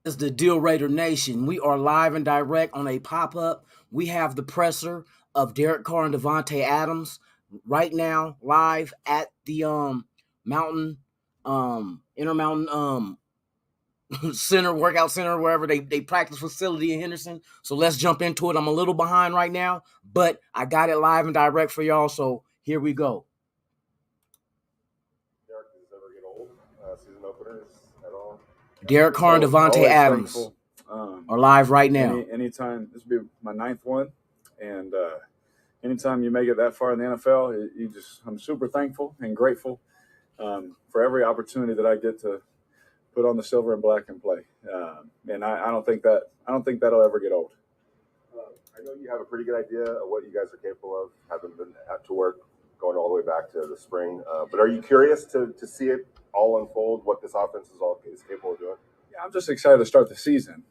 Is the Deal Raider Nation. We are live and direct on a pop up. We have the presser of Derek Carr and Davante Adams right now, live at the Mountain Intermountain Center, workout center, wherever they practice facility in Henderson. So let's jump into it. I'm a little behind right now, but I got it live and direct for y'all. So here we go. Derek, does this ever get old? Season openers at all? Derek Carr and Davante Adams are live right now. Anytime, this will be my ninth one, and anytime you make it that far in the NFL, I'm super thankful and grateful for every opportunity that I get to put on the silver and black and play. And I don't think that'll ever get old. I know you have a pretty good idea of what you guys are capable of, having been out to work, going all the way back to the spring. But are you curious to see it all unfold, what this offense is capable of doing? Yeah, I'm just excited to start the season.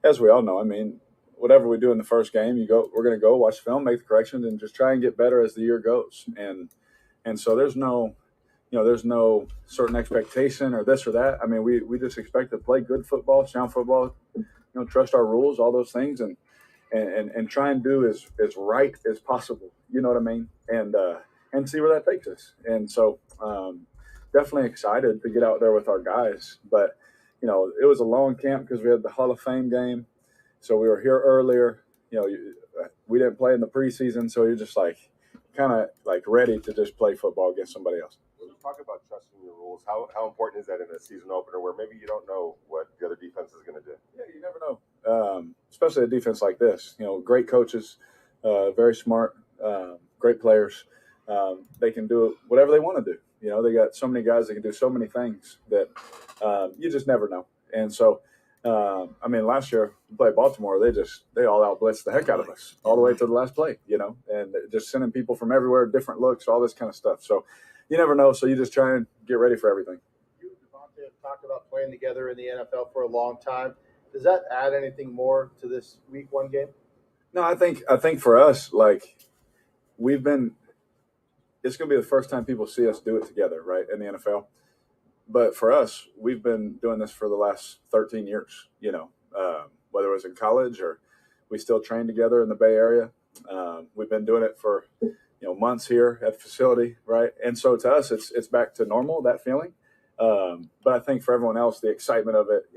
As we all know, I mean, whatever we do in the first game, we're going to go watch film, make the corrections, and just try and get better as the year goes. And so there's no certain expectation or this or that. I mean, we just expect to play good football, sound football, trust our rules, all those things, and try and do as right as possible. You know what I mean? And see where that takes us. And so definitely excited to get out there with our guys. But, it was a long camp because we had the Hall of Fame game. So we were here earlier. We didn't play in the preseason, so you're just kind of ready to just play football against somebody else. When you talk about trusting your rules, how important is that in a season opener where maybe you don't know what the other defense is going to do? Yeah, you never know. Especially a defense like this. Great coaches, very smart, great players. They can do whatever they want to do. They got so many guys that can do so many things that you just never know. And so, last year we played Baltimore. They all out blitzed the heck out of us all the way to the last play. And just sending people from everywhere, different looks, all this kind of stuff. So you never know. So you just try and get ready for everything. You and Davante have talked about playing together in the NFL for a long time. Does that add anything more to this Week 1 game? No, I think for us, it's going to be the first time people see us do it together, right, in the NFL. But for us, we've been doing this for the last 13 years, whether it was in college or we still train together in the Bay Area. We've been doing it for, months here at the facility, right? And so to us, it's back to normal, that feeling. But I think for everyone else, the excitement of it,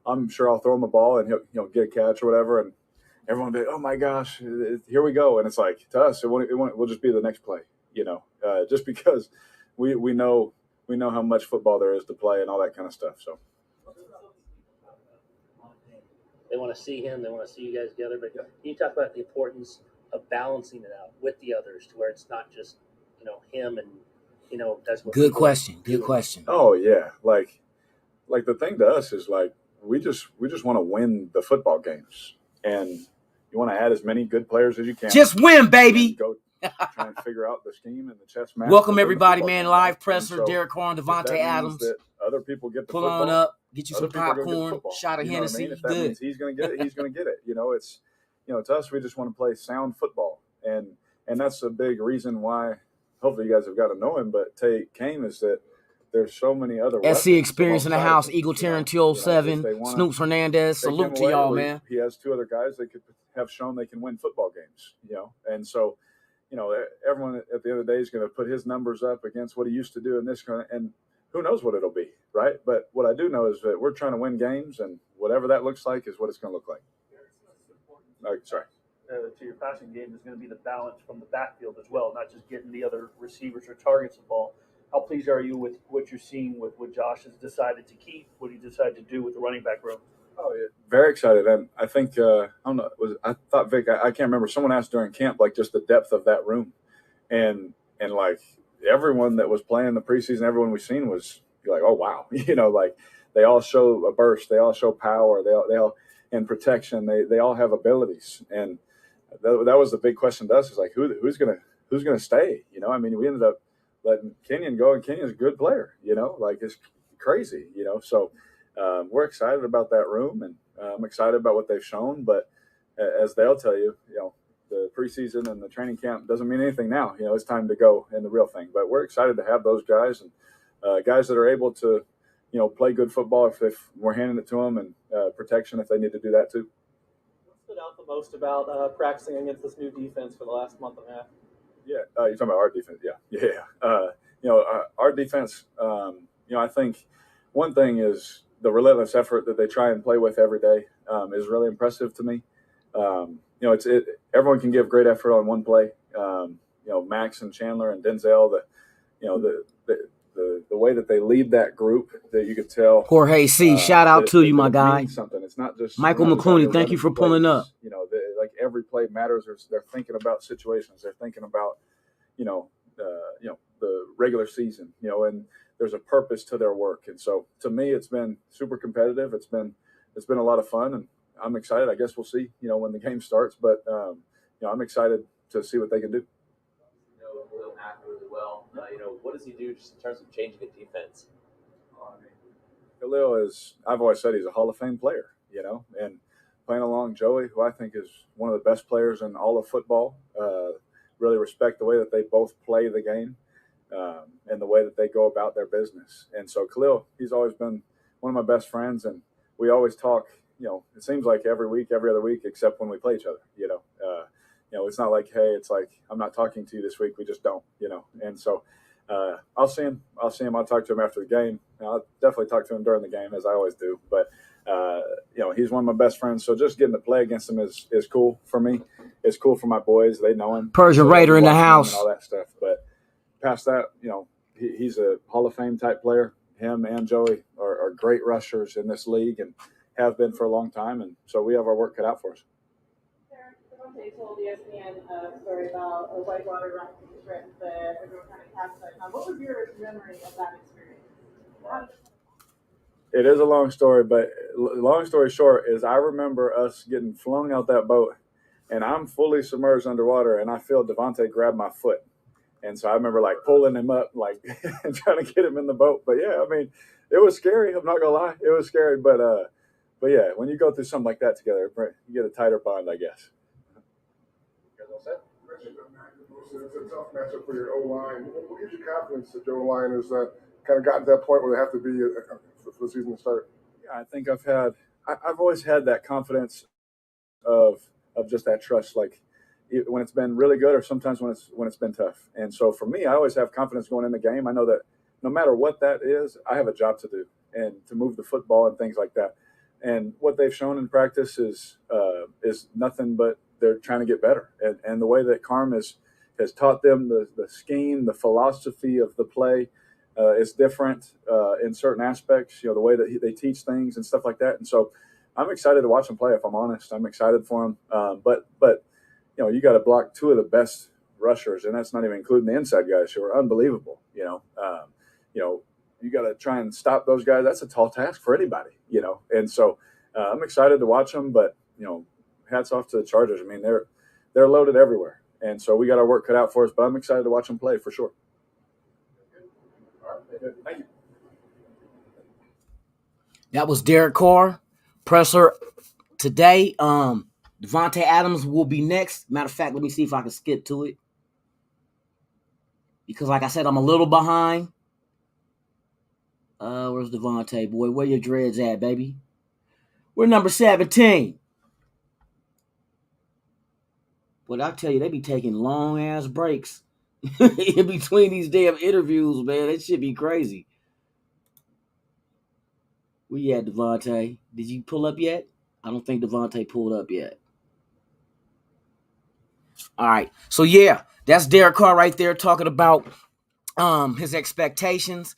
I'm sure I'll throw him a ball and he'll get a catch or whatever. And everyone will be, oh my gosh, here we go. And it's to us, we'll just be the next play, just because we know how much football there is to play and all that kind of stuff. So they want to see him. They want to see you guys together. But can you talk about the importance of balancing it out with the others to where it's not just, him and, that's what. Good question. Good question. Oh yeah. The thing to us is we just want to win the football games, and you want to add as many good players as you can. Just win, baby. Go try and figure out the scheme and the chess match. Welcome everybody, man. Live presser, so Derek Carr and Davante Adams. That other people get the Pull football. on up, get you some Other people go get the popcorn, football. shot of You know what I Hennessy. mean? If that Good. means he's going to get it, he's going to get it. It's to us, we just want to play sound football, and that's a big reason why. Hopefully, you guys have got to know him, but Tate Kane is that there's so many other SC experience in the house. Eagle Terran 207. Snoops Hernandez. Salute to y'all, man. He has two other guys that could have shown they can win football games. And so. Everyone at the end of the day is going to put his numbers up against what he used to do in this kind of, and who knows what it'll be, right? But what I do know is that we're trying to win games, and whatever that looks like is what it's going to look like. Sorry. To your passing game is going to be the balance from the backfield as well, not just getting the other receivers or targets the ball. How pleased are you with what you're seeing with what Josh has decided to keep, what he decided to do with the running back room? Oh, yeah. Very excited. And I think, I don't know, I thought, Vic, I can't remember, someone asked during camp, just the depth of that room. And everyone that was playing the preseason, everyone we've seen was oh, wow. They all show a burst. They all show power. They all and protection. They all have abilities. And that was the big question to us is who's going to stay? We ended up letting Kenyon go, and Kenyon's a good player, it's crazy, so we're excited about that room, and I'm excited about what they've shown. But as they'll tell you, the preseason and the training camp doesn't mean anything now. It's time to go in the real thing. But we're excited to have those guys and guys that are able to play good football if we're handing it to them, and protection if they need to do that too. What stood out the most about practicing against this new defense for the last month and a half? Yeah, you're talking about our defense. Yeah. Our defense. I think one thing is the relentless effort that they try and play with every day is really impressive to me. Everyone can give great effort on one play. Max and Chandler and Denzel. The way that they lead that group, that you could tell. Jorge C, shout out to you, my guy. Something. It's not just Michael McClooney. Thank you for pulling up. Like every play matters. They're thinking about situations. They're thinking about, the regular season. And there's a purpose to their work. And so, to me, it's been super competitive. It's been a lot of fun, and I'm excited. I guess we'll see, when the game starts. But I'm excited to see what they can do. Khalil Mack really well. What does he do just in terms of changing the defense? Khalil I've always said he's a Hall of Fame player, and playing along Joey, who I think is one of the best players in all of football. Really respect the way that they both play the game and the way that they go about their business. And so Khalil, he's always been one of my best friends, and we always talk, it seems like every week, every other week, except when we play each other, it's not like, hey, it's like, I'm not talking to you this week. We just don't, And so I'll see him. I'll talk to him after the game. I'll definitely talk to him during the game, as I always do. But, he's one of my best friends. So just getting to play against him is cool for me. It's cool for my boys. They know him. Persian Raider in the house. And all that stuff. But past that, he's a Hall of Fame type player. Him and Joey are great rushers in this league and have been for a long time. And so we have our work cut out for us. Davante told ESPN a story about a whitewater rafting trip that everyone kind of capsized on. What was your memory of that experience? It is a long story, but long story short is I remember us getting flung out that boat, and I'm fully submerged underwater, and I feel Davante grab my foot. And so I remember pulling him up, and trying to get him in the boat. But yeah, I mean, it was scary. I'm not gonna lie, it was scary. But yeah, when you go through something like that together, you get a tighter bond, I guess. It's a tough matchup for your O-line. What gives you confidence that your O-line has kind of gotten to that point where they have to be for the season to start? Yeah, I think I've always had that confidence of just that trust, when it's been really good or sometimes when it's been tough. And so for me, I always have confidence going in the game. I know that no matter what that is, I have a job to do and to move the football and things like that. And what they've shown in practice is nothing but they're trying to get better. And the way that Carr has taught them the scheme, the philosophy of the play is different in certain aspects, the way that they teach things and stuff like that. And so I'm excited to watch them play, if I'm honest. I'm excited for them. But you got to block two of the best rushers, and that's not even including the inside guys who are unbelievable. You got to try and stop those guys. That's a tall task for anybody, And so I'm excited to watch them, but, hats off to the Chargers. I mean, they're loaded everywhere. And so we got our work cut out for us, but I'm excited to watch them play for sure. All right. Thank you. That was Derek Carr, presser today. Davante Adams will be next. Matter of fact, let me see if I can skip to it. Because like I said, I'm a little behind. Where's Davante, boy? Where your dreads at, baby? We're number 17. But I tell you, they be taking long-ass breaks in between these damn interviews, man. That shit be crazy. Where you at, Davante? Did you pull up yet? I don't think Davante pulled up yet. All right. So, yeah, that's Derek Carr right there talking about his expectations,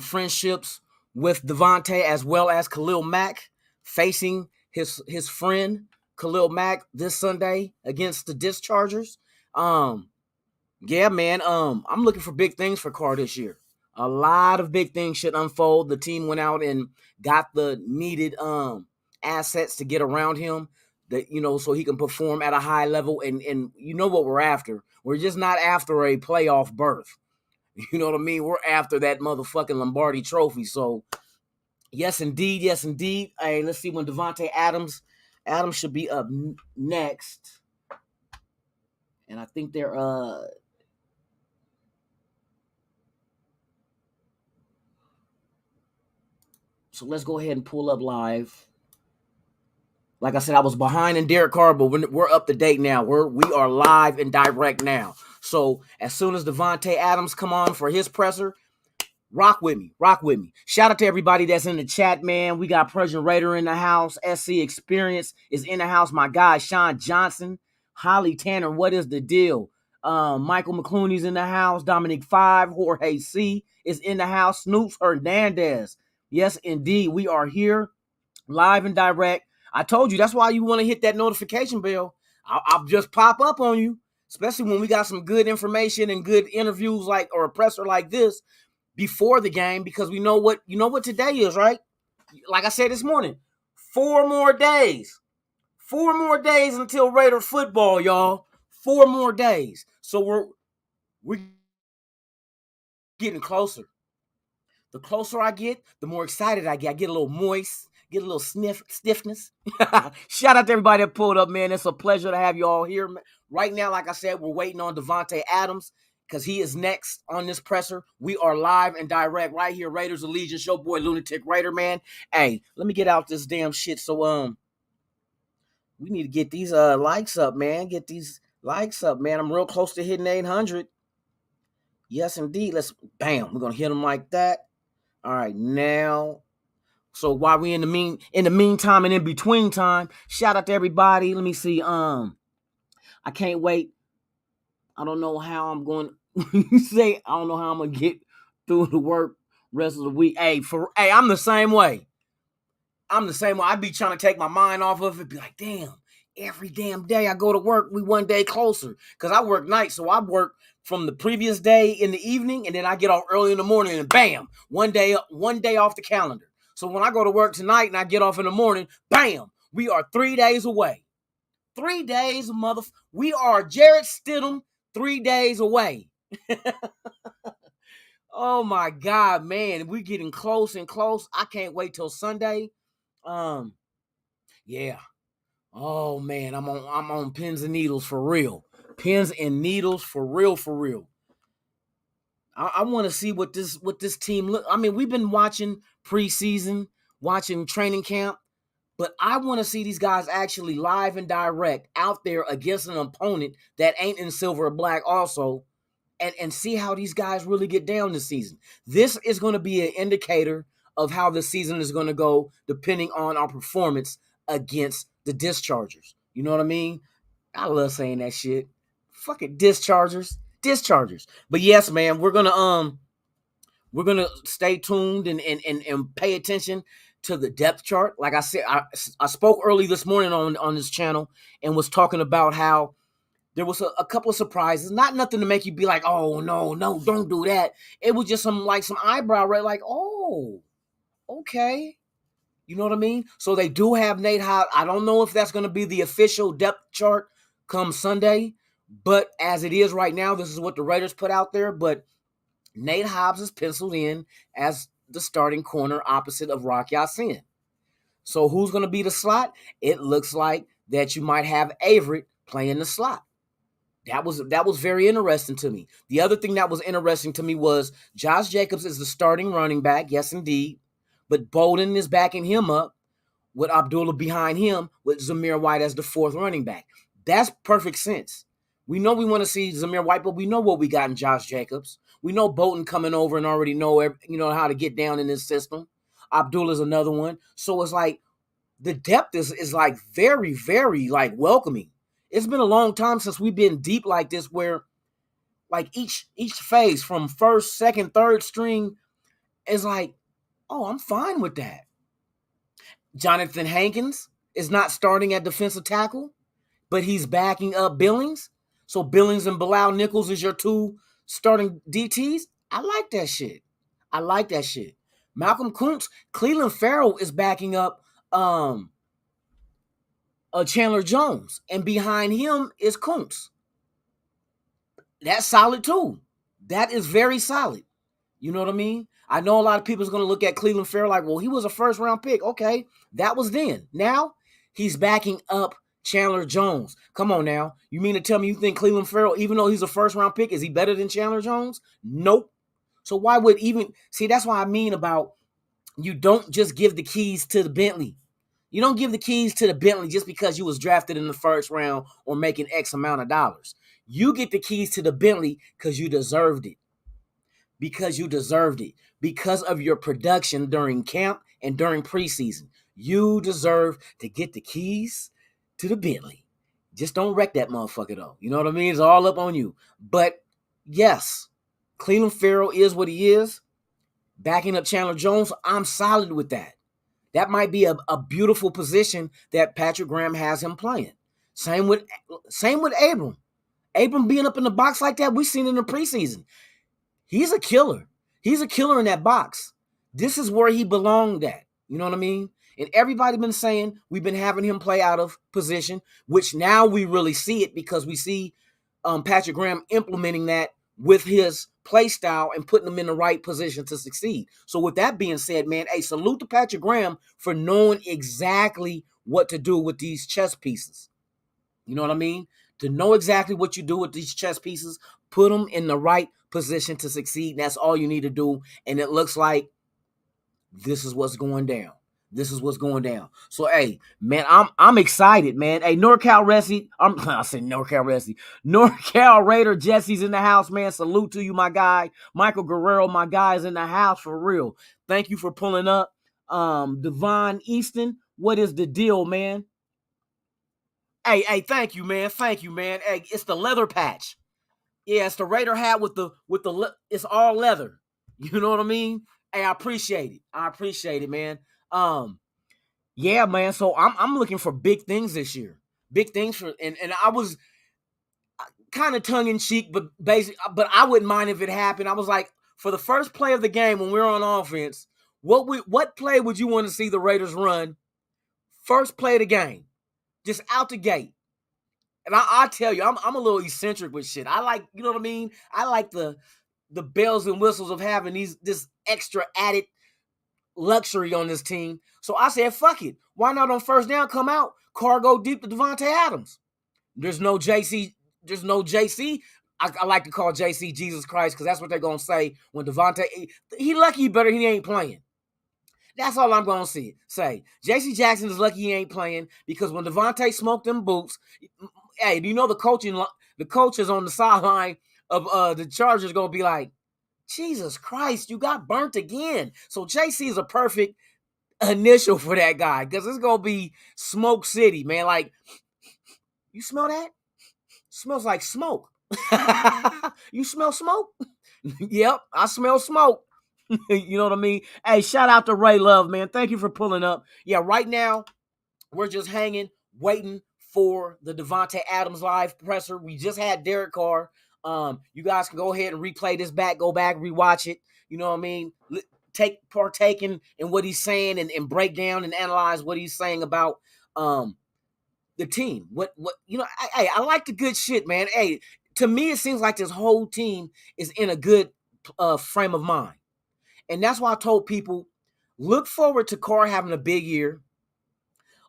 friendships with Davante as well as Khalil Mack facing his friend Khalil Mack this Sunday against the Dischargers. Yeah, man. I'm looking for big things for Carr this year. A lot of big things should unfold. The team went out and got the needed assets to get around him, that so he can perform at a high level. And you know what we're after. We're just not after a playoff berth. You know what I mean? We're after that motherfucking Lombardi trophy. So, yes, indeed. Yes, indeed. Hey, let's see when Davante Adams should be up next. And I think they're So let's go ahead and pull up live. Like I said, I was behind in Derek Carr, but we're up to date now. We are live and direct now. So as soon as Davante Adams come on for his presser, rock with me. Rock with me. Shout out to everybody that's in the chat, man. We got Persian Raider in the house. SC Experience is in the house. My guy, Sean Johnson. Holly Tanner, what is the deal? Michael McClooney's in the house. Dominic 5. Jorge C. is in the house. Snoops Hernandez. Yes, indeed. We are here live and direct. I told you, that's why you want to hit that notification bell. I'll just pop up on you, especially when we got some good information and good interviews or a presser like this before the game, because we know what today is, right? Like I said this morning, 4 more days. 4 more days until Raider football, y'all. 4 more days. So we're getting closer. The closer I get, the more excited I get. I get a little moist, get a little stiffness. Shout out to everybody that pulled up, man. It's a pleasure to have you all here. Right now, like I said, we're waiting on Davante Adams because he is next on this presser. We are live and direct right here, Raiders Allegiance, your boy Lunatic Raider, man. Hey, let me get out this damn shit. So we need to get these likes up, man. Get these likes up, man. I'm real close to hitting 800. Yes, indeed. We're gonna hit them like that. All right, now. So while we in the meantime and in between time, shout out to everybody. Let me see. I can't wait. I don't know how I'm going to say. I don't know how I'm gonna get through the work rest of the week. Hey, I'm the same way. I'd be trying to take my mind off of it. Be like, damn. Every damn day I go to work, we one day closer. Because I work nights, so I work from the previous day in the evening, and then I get off early in the morning, and bam, one day off the calendar. So when I go to work tonight and I get off in the morning, bam, we are 3 days away. 3 days, we are Jarrett Stidham 3 days away. Oh my God, man, we're getting close and close. I can't wait till Sunday. Yeah. Oh man, I'm on pins and needles for real. Pins and needles for real, for real. I want to see what this team look. I mean, we've been watching preseason, watching training camp, but I want to see these guys actually live and direct out there against an opponent that ain't in silver or black also, and see how these guys really get down this season. This is going to be an indicator of how the season is going to go, depending on our performance against the Dischargers. You know what I mean? I love saying that shit. Fuck it, Dischargers. But yes, man, we're gonna stay tuned and pay attention to the depth chart. Like I said, I spoke early this morning on this channel and was talking about how there was a couple of surprises. Not nothing to make you be like, oh no, don't do that. It was just some eyebrow raise, like, oh, okay. You know what I mean? So they do have Nate Hobbs. I don't know if that's going to be the official depth chart come Sunday, but as it is right now, this is what the Raiders put out there. But Nate Hobbs is penciled in as the starting corner opposite of Rock Ya-Sin. So who's going to be the slot? It looks like that you might have Averett playing the slot. That was very interesting to me. The other thing that was interesting to me was Josh Jacobs is the starting running back. Yes, indeed. But Bolden is backing him up with Abdullah behind him with Zamir White as the fourth running back. That's perfect sense. We know we want to see Zamir White, but we know what we got in Josh Jacobs. We know Bolton coming over and already know how to get down in this system. Abdullah's another one. So it's like the depth is like very, very like welcoming. It's been a long time since we've been deep like this where like each phase from first, second, third string is like, oh, I'm fine with that. Jonathan Hankins is not starting at defensive tackle, but he's backing up Billings. So Billings and Bilal Nichols is your two starting DTs. I like that shit. Malcolm Kuntz, Cleveland Farrell is backing up Chandler Jones, and behind him is Kuntz. That's solid too. That is very solid. You know what I mean? I know a lot of people is going to look at Cleveland Farrell like, well, he was a first-round pick. Okay, that was then. Now, he's backing up Chandler Jones. Come on now. You mean to tell me you think Cleveland Farrell, even though he's a first-round pick, is he better than Chandler Jones? Nope. So why would even – see, that's what I mean about You don't just give the keys to the Bentley. You don't give the keys to the Bentley just because you was drafted in the first round or making X amount of dollars. You get the keys to the Bentley because you deserved it. Because you deserved it. Because of your production during camp and during preseason. You deserve to get the keys to the Bentley. Just don't wreck that motherfucker though. You know what I mean? It's all up on you. But yes, Cleveland Farrell is what he is. Backing up Chandler Jones, I'm solid with that. That might be a beautiful position that Patrick Graham has him playing. Same with Abram. Abram being up in the box like that, we've seen in the preseason. He's a killer. He's a killer in that box. This is where he belonged at. You know what I mean? And everybody been saying we've been having him play out of position, which now we really see it because we see Patrick Graham implementing that with his play style and putting them in the right position to succeed. So with that being said, man, hey, salute to Patrick Graham for knowing exactly what to do with these chess pieces. You know what I mean? To know exactly what you do with these chess pieces, put them in the right position to succeed. That's all you need to do. And it looks like this is what's going down. This is what's going down. So, hey, man, I'm excited, man. Hey, NorCal Ressi, I said NorCal Ressi. NorCal Raider Jesse's in the house, man. Salute to you, my guy. Michael Guerrero, my guy, is in the house for real. Thank you for pulling up. Devon Easton, what is the deal, man? Hey, thank you, man. Thank you, man. Hey, it's the leather patch. Yeah, it's the Raider hat with the it's all leather. You know what I mean? Hey, I appreciate it. I appreciate it, man. Yeah, man. So I'm looking for big things this year. Big things for and I was kind of tongue in cheek, but but I wouldn't mind if it happened. I was like, for the first play of the game when we're on offense, what play would you want to see the Raiders run? First play of the game, just out the gate. And I tell you, I'm a little eccentric with shit. I like, you know what I mean? I like the bells and whistles of having this extra added luxury on this team. So I said, fuck it. Why not on first down come out? Carr go deep to Davante Adams. There's no JC. There's no JC. I like to call JC Jesus Christ because that's what they're going to say when Davante. He lucky better he ain't playing. That's all I'm going to say. J.C. Jackson is lucky he ain't playing because when Davante smoked them boots, hey, do you know the coaches on the sideline of the Chargers going to be like, Jesus Christ, you got burnt again. So J.C. is a perfect initial for that guy because it's going to be Smoke City, man. Like, you smell that? Smells like smoke. You smell smoke? Yep, I smell smoke. You know what I mean? Hey, shout out to Ray Love, man. Thank you for pulling up. Yeah, right now, we're just hanging, waiting for the Davante Adams live presser. We just had Derek Carr. You guys can go ahead and replay this back, go back, rewatch it. You know what I mean? Partake in what he's saying and break down and analyze what he's saying about the team. What you know, I like the good shit, man. Hey, to me, it seems like this whole team is in a good frame of mind. And that's why I told people, look forward to Carr having a big year.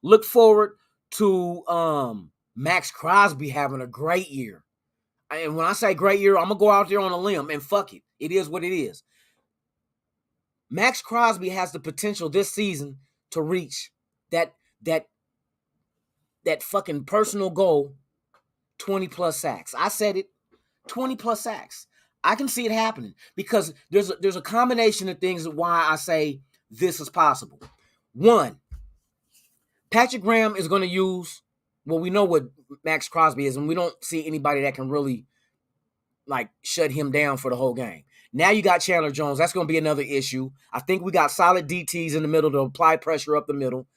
Look forward to Max Crosby having a great year. And when I say great year, I'm going to go out there on a limb and fuck it. It is what it is. Max Crosby has the potential this season to reach that fucking personal goal, 20-plus sacks. I said it, 20-plus sacks. I can see it happening because there's a combination of things why I say this is possible. One, Patrick Graham is going to use, well, we know what Max Crosby is, and we don't see anybody that can really like shut him down for the whole game. Now you got Chandler Jones. That's going to be another issue. I think we got solid DTs in the middle to apply pressure up the middle.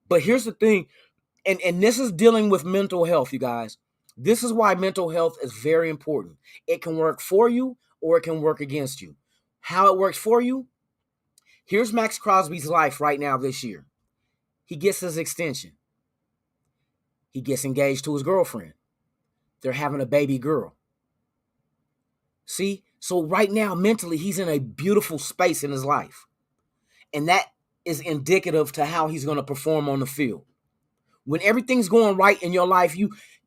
But here's the thing, and this is dealing with mental health, you guys. This is why mental health is very important. It can work for you or it can work against you. How it works for you, here's Max Crosby's life right now this year. He gets his extension. He gets engaged to his girlfriend. They're having a baby girl. See? So right now, mentally, he's in a beautiful space in his life. And that is indicative to how he's going to perform on the field. When everything's going right in your life,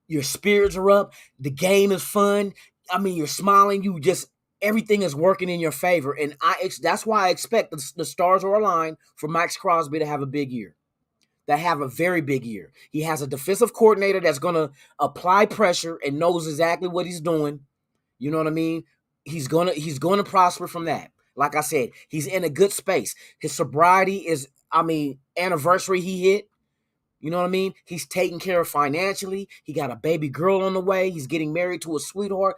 your spirits are up, the game is fun. I mean, you're smiling, you just everything is working in your favor. And that's why I expect the stars are aligned for Max Crosby to have a big year. That have a very big year. He has a defensive coordinator that's going to apply pressure and knows exactly what he's doing. You know what I mean? He's gonna prosper from that. Like I said, he's in a good space. His sobriety is, anniversary he hit. You know what I mean? He's taken care of financially. He got a baby girl on the way. He's getting married to a sweetheart.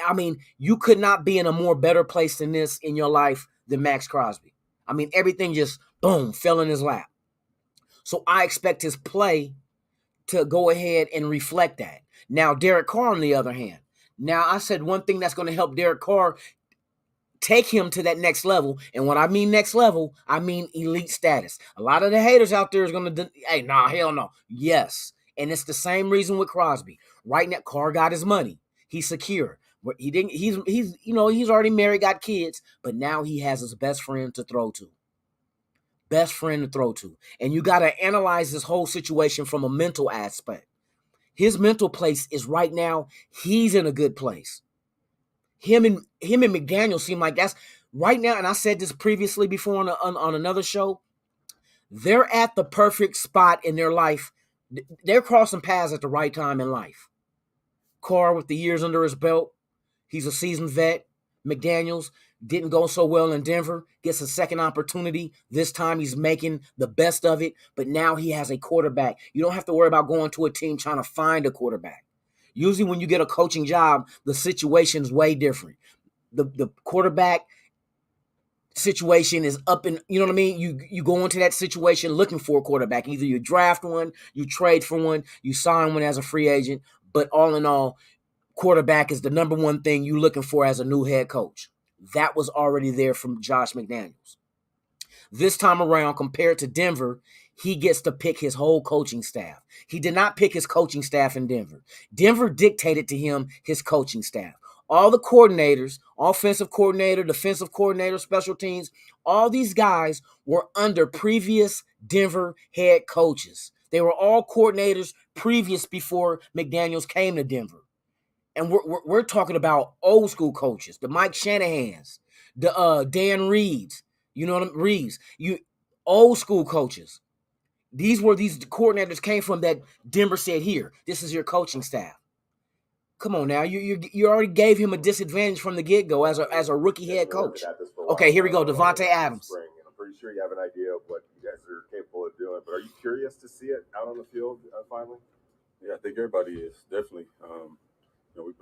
I mean, you could not be in a more better place than this in your life than Max Crosby. I mean, everything just, boom, fell in his lap. So I expect his play to go ahead and reflect that. Now, Derek Carr, on the other hand, now I said one thing that's going to help Derek Carr take him to that next level. And when I mean next level, I mean elite status. A lot of the haters out there is going to, hey, nah, hell no. Yes. And it's the same reason with Crosby. Right now, Carr got his money. He's secure. He's already married, got kids, but now he has his best friend to throw to. And you got to analyze this whole situation from a mental aspect. His mental place is right now, he's in a good place. Him and McDaniel seem like that's right now, and I said this previously before on another show, they're at the perfect spot in their life. They're crossing paths at the right time in life. Carr, with the years under his belt, he's a seasoned vet. McDaniels didn't go so well in Denver, gets a second opportunity. This time he's making the best of it, but now he has a quarterback. You don't have to worry about going to a team trying to find a quarterback. Usually when you get a coaching job, the situation's way different. The quarterback situation is up in, you know what I mean? You go into that situation looking for a quarterback. Either you draft one, you trade for one, you sign one as a free agent, but all in all, quarterback is the number one thing you're looking for as a new head coach. That was already there from Josh McDaniels. This time around, compared to Denver, he gets to pick his whole coaching staff. He did not pick his coaching staff in Denver. Denver dictated to him his coaching staff. All the coordinators, offensive coordinator, defensive coordinator, special teams, all these guys were under previous Denver head coaches. They were all coordinators previous before McDaniels came to Denver. And we're talking about old school coaches, the Mike Shanahans, the Dan Reeves, you know what I'm Reeves, old school coaches. These coordinators came from that Denver said, here, this is your coaching staff. Come on now, you already gave him a disadvantage from the get-go as a rookie head coach. Okay, here we go, Davante Adams. I'm pretty sure you have an idea of what you guys are capable of doing, but are you curious to see it out on the field finally? Yeah, I think everybody is, definitely. We've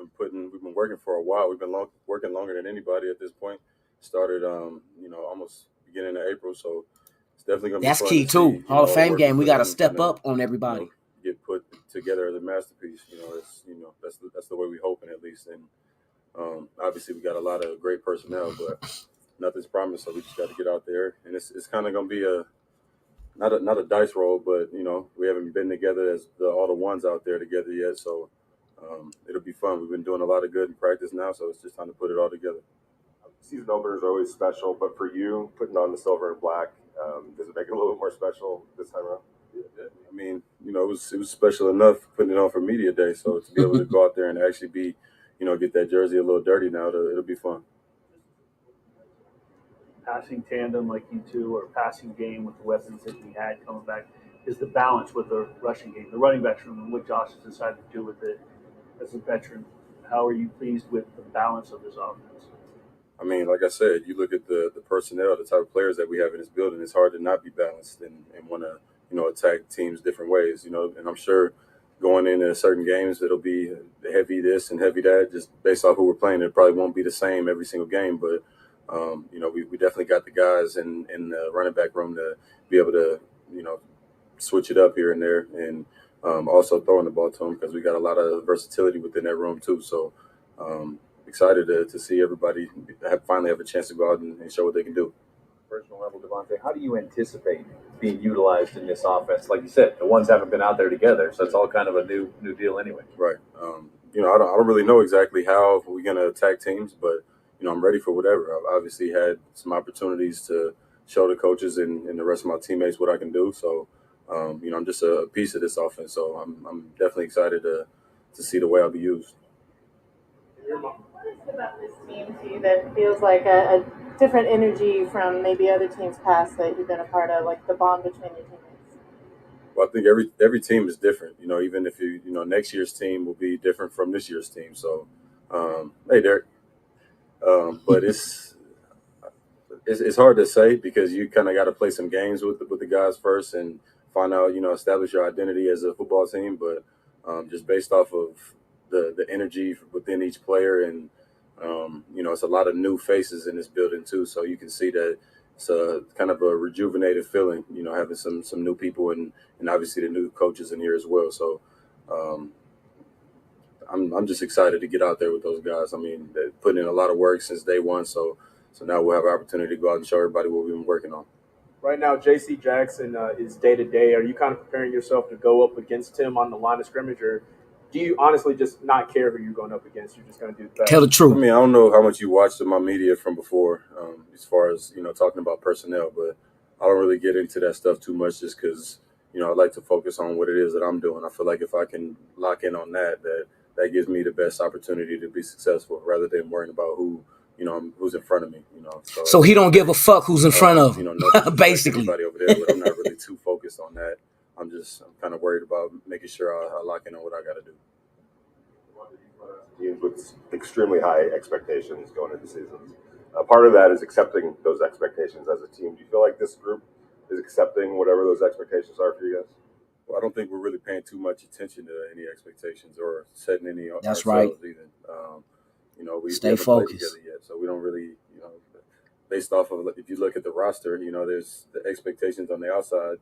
been working for a while. We've been working longer than anybody at this point. Started, almost beginning of April, so it's definitely going to be that's fun key to too. see, Hall of Fame game. We got to step kinda, up on everybody. Get put together as a masterpiece. That's the way we hoping at least. And obviously we got a lot of great personnel, but nothing's promised. So we just got to get out there, and it's kind of going to be not a dice roll, but we haven't been together as all the ones out there together yet. So. It'll be fun. We've been doing a lot of good in practice now, so it's just time to put it all together. Season openers are always special, but for you, putting on the silver and black, does it make it a little bit more special this time around? Yeah, I mean, it was special enough putting it on for media day, so to be able to go out there and actually be, get that jersey a little dirty now, it'll be fun. Passing tandem like you two, or passing game with the weapons that we had coming back, is the balance with the rushing game, the running backs room, and what Josh has decided to do with it. As a veteran, how are you pleased with the balance of this offense? I mean, like I said, you look at the personnel, the type of players that we have in this building, it's hard to not be balanced and want to, attack teams different ways, and I'm sure going into certain games, it'll be heavy this and heavy that, just based off who we're playing. It probably won't be the same every single game, but, we definitely got the guys in the running back room to be able to, switch it up here and there, and also throwing the ball to them, because we got a lot of versatility within that room too. So excited to see everybody finally have a chance to go out and show what they can do. Personal level, Davante, how do you anticipate being utilized in this offense? Like you said, the ones haven't been out there together, so it's all kind of a new deal anyway. Right. I don't really know exactly how we're going to attack teams, but I'm ready for whatever. I've obviously had some opportunities to show the coaches and the rest of my teammates what I can do. So. I'm just a piece of this offense, so I'm definitely excited to see the way I'll be used. is it about this team to you that feels like a different energy from maybe other teams past that you've been a part of, like the bond between your teammates? Well, I think every team is different. Even if next year's team will be different from this year's team. So, hey, Derek. But it's hard to say because you kind of got to play some games with the guys first and find out, establish your identity as a football team. But just based off of the energy within each player, and it's a lot of new faces in this building too. So you can see that it's a kind of a rejuvenated feeling, having some new people and obviously the new coaches in here as well. So um, I'm just excited to get out there with those guys. I mean, they put in a lot of work since day one. So now we'll have an opportunity to go out and show everybody what we've been working on. Right now, J.C. Jackson is day to day. Are you kind of preparing yourself to go up against him on the line of scrimmage, or do you honestly just not care who you're going up against? You're just going to do the best? Tell the I truth. mean, I don't know how much you watched of my media from before, as far as talking about personnel, but I don't really get into that stuff too much just because I like to focus on what it is that I'm doing. I feel like if I can lock in on that gives me the best opportunity to be successful, rather than worrying about who's in front of me. So he don't give a fuck who's in front of him, no disrespect to basically. anybody over there, but I'm not really too focused on that. I'm kind of worried about making sure I lock in on what I got to do. Teams with extremely high expectations going into seasons. Part of that is accepting those expectations as a team. Do you feel like this group is accepting whatever those expectations are for you guys? Well, I don't think we're really paying too much attention to any expectations or setting any That's ourselves right. either. We Stay haven't played focused. together yet, so we don't really, based off of if you look at the roster, there's the expectations on the outside.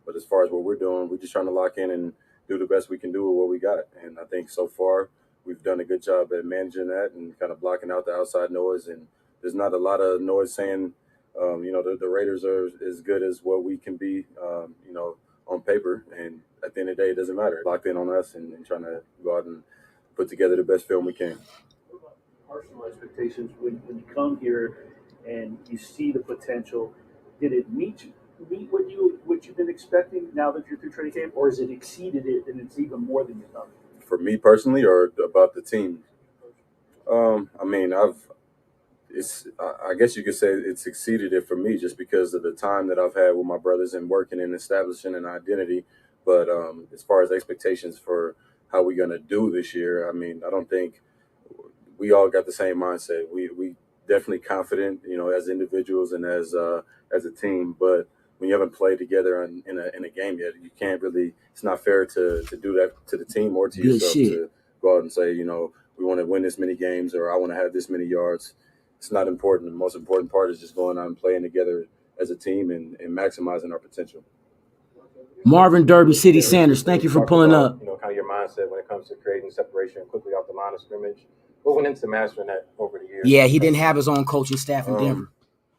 But as far as what we're doing, we're just trying to lock in and do the best we can do with what we got. And I think so far we've done a good job at managing that and kind of blocking out the outside noise. And there's not a lot of noise saying, the Raiders are as good as what we can be, on paper. And at the end of the day, it doesn't matter. Locked in on us and trying to go out and put together the best film we can. Personal expectations when you come here and you see the potential, did it meet what you've been expecting now that you're through training camp, or has it exceeded it and it's even more than you thought? For me personally, or about the team? I mean, I guess you could say it's exceeded it for me just because of the time that I've had with my brothers and working and establishing an identity. But as far as expectations for how we're gonna do this year, I mean, I don't think we all got the same mindset. We definitely confident, as individuals and as a team. But when you haven't played together in a game yet, you can't really. It's not fair to do that to the team or to Good yourself shit. to go out and say, we want to win this many games or I want to have this many yards. It's not important. The most important part is just going out and playing together as a team and maximizing our potential. Marvin Derby City Sanders, thank you for pulling up. Kind of your mindset when it comes to creating separation quickly off the line of scrimmage. What went into mastering that over the years? Yeah, he didn't have his own coaching staff in Denver.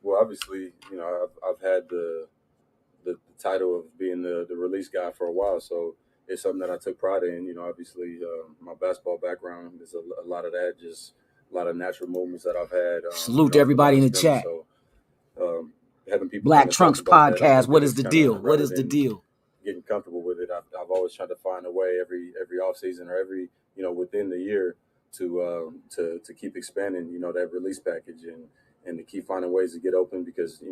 Well, obviously, I've had the title of being the release guy for a while, so it's something that I took pride in. Obviously, my basketball background is a lot of that, just a lot of natural movements that I've had. Salute to everybody in the chat. So having people Black kind of Trunks talk about that, I podcast. think What that is it's the kinda deal? What rather is the than deal? getting comfortable with it. I've always tried to find a way every off season or every within the year to keep expanding that release package and to keep finding ways to get open because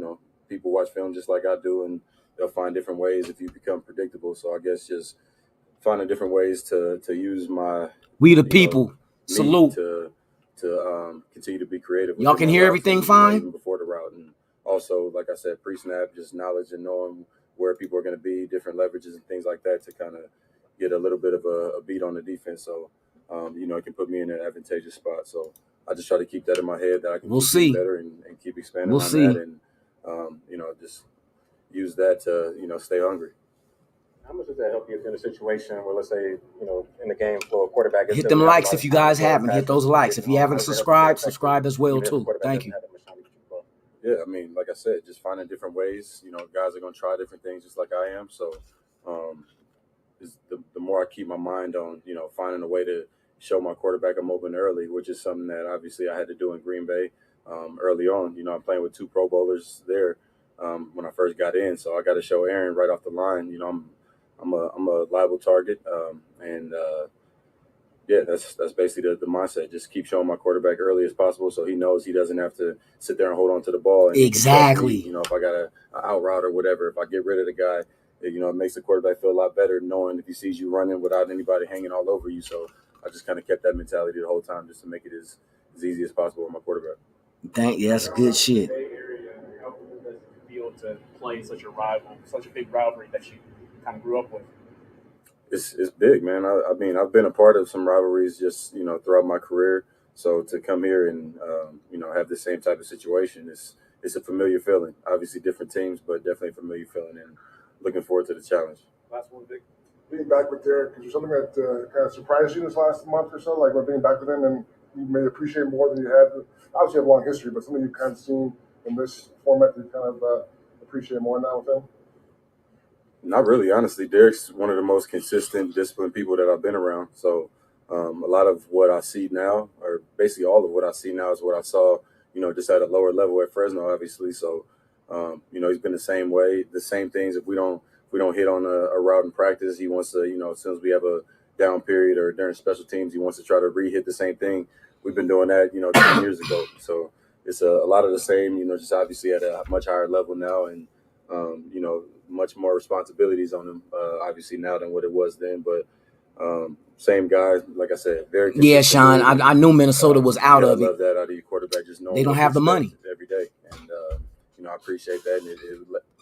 people watch film just like I do and they'll find different ways if you become predictable. So I guess just finding different ways to use my We the people. Salute. to continue to be creative. Y'all can hear everything fine? Even before the route. And also, like I said, pre-snap, just knowledge and knowing where people are going to be, different leverages and things like that to kind of get a little bit of a beat on the defense. So, it can put me in an advantageous spot. So I just try to keep that in my head that I can keep getting better and keep expanding on that and, just use that to, stay hungry. How much does that help you in a situation where, let's say, in the game for a quarterback? Hit them likes if you guys haven't. Hit those likes. If you haven't subscribed, subscribe as well too. Thank you. Yeah, I mean, like I said, just finding different ways. Guys are going to try different things just like I am. So the more I keep my mind on, finding a way to show my quarterback I'm open early, which is something that obviously I had to do in Green Bay early on. I'm playing with 2 Pro Bowlers there when I first got in. So I got to show Aaron right off the line, I'm a liable target, and yeah, that's basically the mindset. Just keep showing my quarterback early as possible, so he knows he doesn't have to sit there and hold on to the ball, and he can trust me. Exactly. You know, if I got a out route or whatever, if I get rid of the guy, you know, it makes the quarterback feel a lot better knowing if he sees you running without anybody hanging all over you. So I just kind of kept that mentality the whole time, just to make it as easy as possible with my quarterback. That's good shit. Bay Area, how cool does it feel to play such a rival, such a big rivalry that you kind of grew up with? It's big, man. I mean, I've been a part of some rivalries just throughout my career. So to come here and have the same type of situation, it's a familiar feeling. Obviously, different teams, but definitely a familiar feeling, and looking forward to the challenge. Last one, Vic. Being back with Derek, is there something that kind of surprised you this last month or so? Like when being back with him and you may appreciate more than you had. Obviously, you have a long history, but something you've kind of seen in this format you kind of appreciate more now with him? Not really, honestly. Derek's one of the most consistent, disciplined people that I've been around. So a lot of what I see now, or basically all of what I see now, is what I saw, just at a lower level at Fresno, obviously. So, he's been the same way, the same things. If we don't hit on a route in practice, he wants to, as soon as we have a down period or during special teams, he wants to try to re-hit the same thing. We've been doing that, 10 years ago. So it's a lot of the same, just obviously at a much higher level now, and much more responsibilities on him, obviously now than what it was then. But same guy, like I said, very Yeah, consistent. Sean, I knew Minnesota was out I of it. love that out of your quarterback, just knowing They don't what to have the expect money. every day, and I appreciate that, and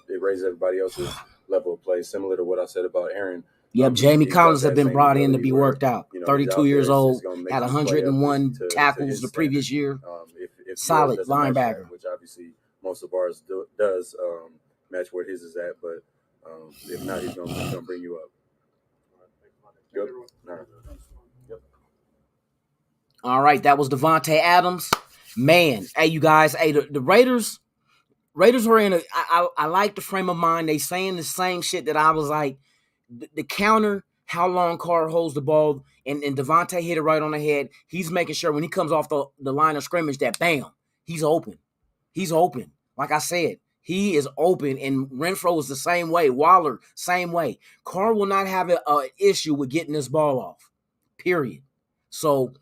it raises everybody else's level of play, similar to what I said about Aaron. Yep, Jamie Collins has been brought in to be worked out. He's 32 out years there, old, it's going to make had you play up 101 to tackles his the standard. previous year. If Solid yours doesn't match linebacker. that, which obviously most of ours does match where his is at, but if not, he's gonna bring you up. Good. All right. All right, that was Davante Adams. Man, hey, you guys, hey, the Raiders were in I like the frame of mind. They saying the same shit that I was like, the counter, how long Carr holds the ball, and Davante hit it right on the head. He's making sure when he comes off the line of scrimmage that, bam, he's open. He's open. Like I said, he is open, and Renfro is the same way. Waller, same way. Carr will not have an issue with getting this ball off, period. So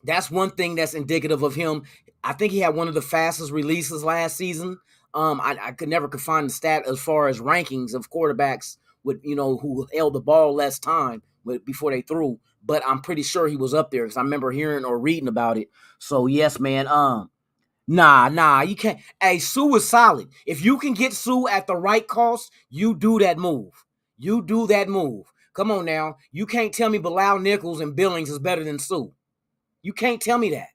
that's one thing that's indicative of him. I think he had one of the fastest releases last season. I could never find the stat as far as rankings of quarterbacks with who held the ball less time before they threw, but I'm pretty sure he was up there because I remember hearing or reading about it. So yes, man. Nah, you can't. Hey, Sue is solid. If you can get Sue at the right cost, you do that move. You do that move. Come on now. You can't tell me Bilal Nichols and Billings is better than Sue. You can't tell me that.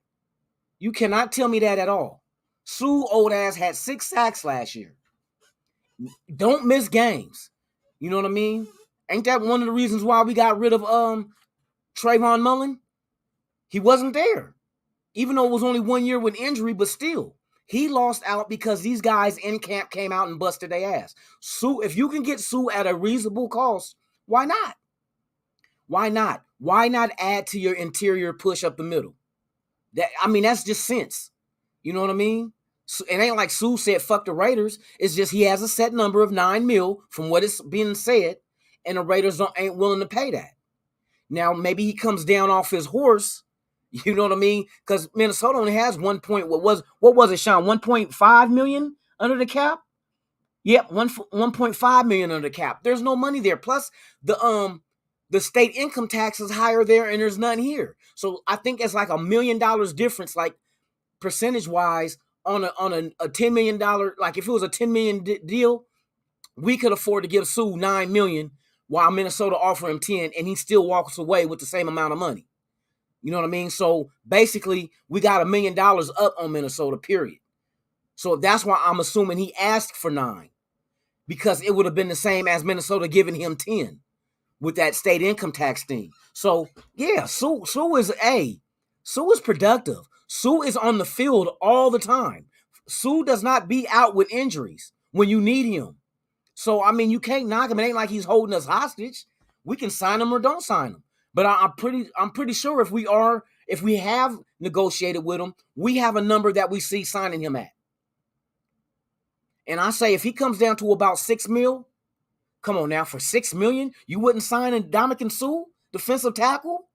You cannot tell me that at all. Sue old ass had 6 sacks last year. Don't miss games. You know what I mean? Ain't that one of the reasons why we got rid of Trayvon Mullen? He wasn't there. Even though it was only 1 year with injury, but still. He lost out because these guys in camp came out and busted their ass. Sue, if you can get Sue at a reasonable cost, why not? Why not? Why not add to your interior push up the middle? That's just sense. You know what I mean? So it ain't like Sue said, fuck the Raiders. It's just he has a set number of $9 million from what is being said, and the Raiders ain't willing to pay that. Now, maybe he comes down off his horse. You know what I mean? Because Minnesota only has 1 point. What was it, Sean? 1.5 million under the cap? Yep, 1.5 million under the cap. There's no money there. Plus, the state income tax is higher there, and there's none here. So I think it's like $1 million difference, like percentage wise, on a $10 million. Like if it was a $10 million deal, we could afford to give Sue $9 million while Minnesota offer him 10, and he still walks away with the same amount of money. You know what I mean? So basically, we got $1 million up on Minnesota, period. So that's why I'm assuming he asked for 9, because it would have been the same as Minnesota giving him 10 with that state income tax thing. So yeah, Sue is productive. Sue is on the field all the time. Sue does not be out with injuries when you need him. So you can't knock him. It ain't like he's holding us hostage. We can sign him or don't sign him. But I'm pretty sure if we have negotiated with him, we have a number that we see signing him at. And I say if he comes down to about $6 million, come on now, for $6 million, you wouldn't sign a Ndamukong Suh, defensive tackle?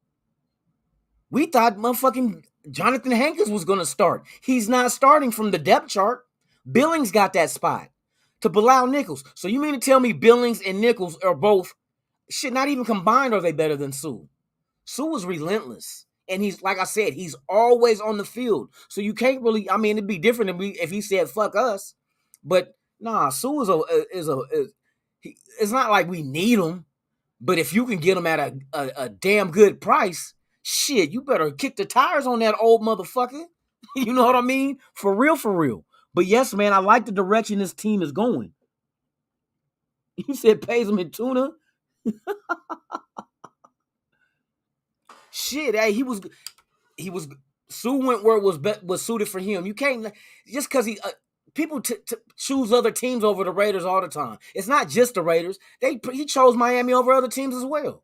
We thought motherfucking Jonathan Hankins was going to start. He's not starting from the depth chart. Billings got that spot to Bilal Nichols. So you mean to tell me Billings and Nichols are both, shit, not even combined are they better than Sue? Sue is relentless. And he's, like I said, he's always on the field. So you can't really, I mean, it'd be different if he said, fuck us. But nah, Sue it's not like we need him. But if you can get him at a damn good price, shit, you better kick the tires on that old motherfucker. You know what I mean? For real, for real. But yes, man, I like the direction this team is going. You said pays him in tuna? Shit, hey, he was Sue went where it was suited for him. You can't just because people choose other teams over the Raiders all the time. It's not just the Raiders. He chose Miami over other teams as well.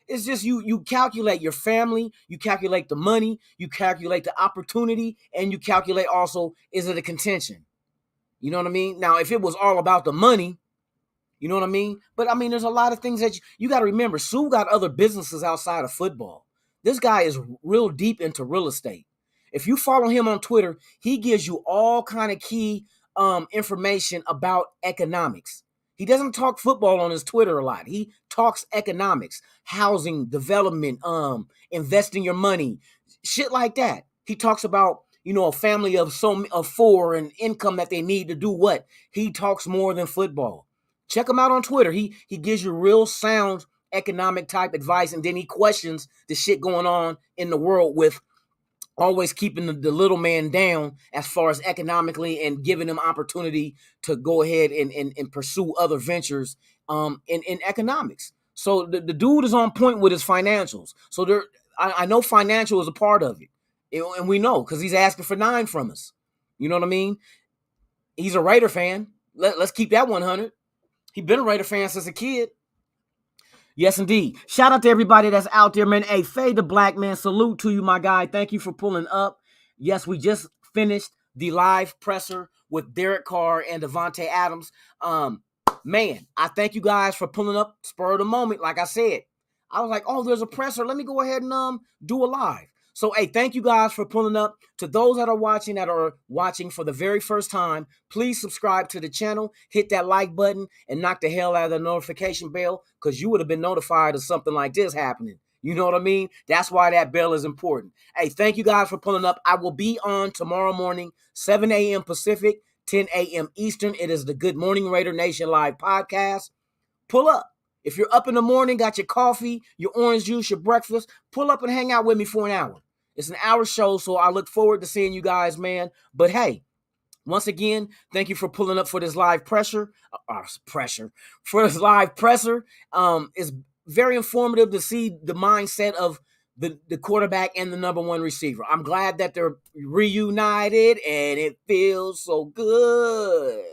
It's just you calculate your family, you calculate the money, you calculate the opportunity, and you calculate also, is it a contention? You know what I mean? Now, if it was all about the money, you know what I mean? But I mean, there's a lot of things that you got to remember. Sue got other businesses outside of football. This guy is real deep into real estate. If you follow him on Twitter, he gives you all kind of key information about economics. He doesn't talk football on his Twitter a lot. He talks economics, housing, development, investing your money, shit like that. He talks about, you know, a family of four and income that they need to do what? He talks more than football. Check him out on Twitter. He gives you real sound economic type advice, and then he questions the shit going on in the world with always keeping the little man down as far as economically and giving him opportunity to go ahead and pursue other ventures in economics. So the dude is on point with his financials. So I know financial is a part of it. And we know because he's asking for 9 from us. You know what I mean? He's a Raider fan. Let's keep that 100. He's been a Raider fan since a kid. Yes, indeed. Shout out to everybody that's out there, man. Hey, Fade the Black Man, salute to you, my guy. Thank you for pulling up. Yes, we just finished the live presser with Derek Carr and Davante Adams. Man, I thank you guys for pulling up, spur of the moment. Like I said, I was like, oh, there's a presser. Let me go ahead and do a live. So, hey, thank you guys for pulling up. To those that are watching for the very first time, please subscribe to the channel, hit that like button, and knock the hell out of the notification bell because you would have been notified of something like this happening. You know what I mean? That's why that bell is important. Hey, thank you guys for pulling up. I will be on tomorrow morning, 7 a.m. Pacific, 10 a.m. Eastern. It is the Good Morning Raider Nation live podcast. Pull up. If you're up in the morning, got your coffee, your orange juice, your breakfast, pull up and hang out with me for an hour. It's an hour show, so I look forward to seeing you guys, man. But hey, once again, thank you for pulling up for this live presser. For this live presser. It's very informative to see the mindset of the quarterback and the number one receiver. I'm glad that they're reunited, and it feels so good.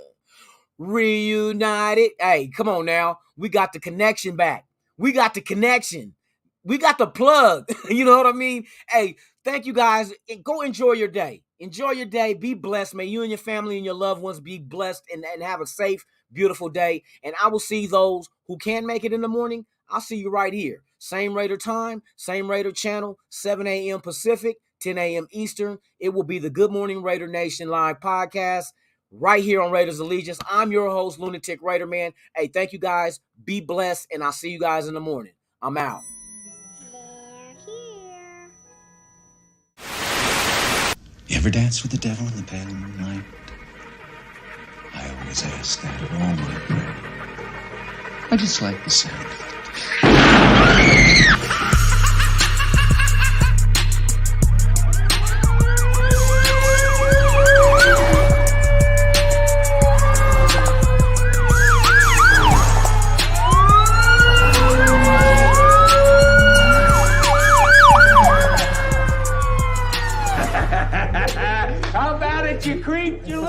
Reunited. Hey, come on now. We got the connection back. We got the connection. We got the plug. You know what I mean? Hey, thank you guys. Go enjoy your day. Enjoy your day. Be blessed. May you and your family and your loved ones be blessed and have a safe, beautiful day. And I will see those who can make it in the morning. I'll see you right here. Same Raider time, same Raider channel, 7 a.m. Pacific, 10 a.m. Eastern. It will be the Good Morning Raider Nation live podcast right here on Raiders Allegiance. I'm your host, Lunatic Raider Man. Hey, thank you guys. Be blessed, and I'll see you guys in the morning. I'm out. You ever dance with the devil in the pale moonlight? I always ask that of all my prey. I just like the sound of it. How about it, you creep, you little...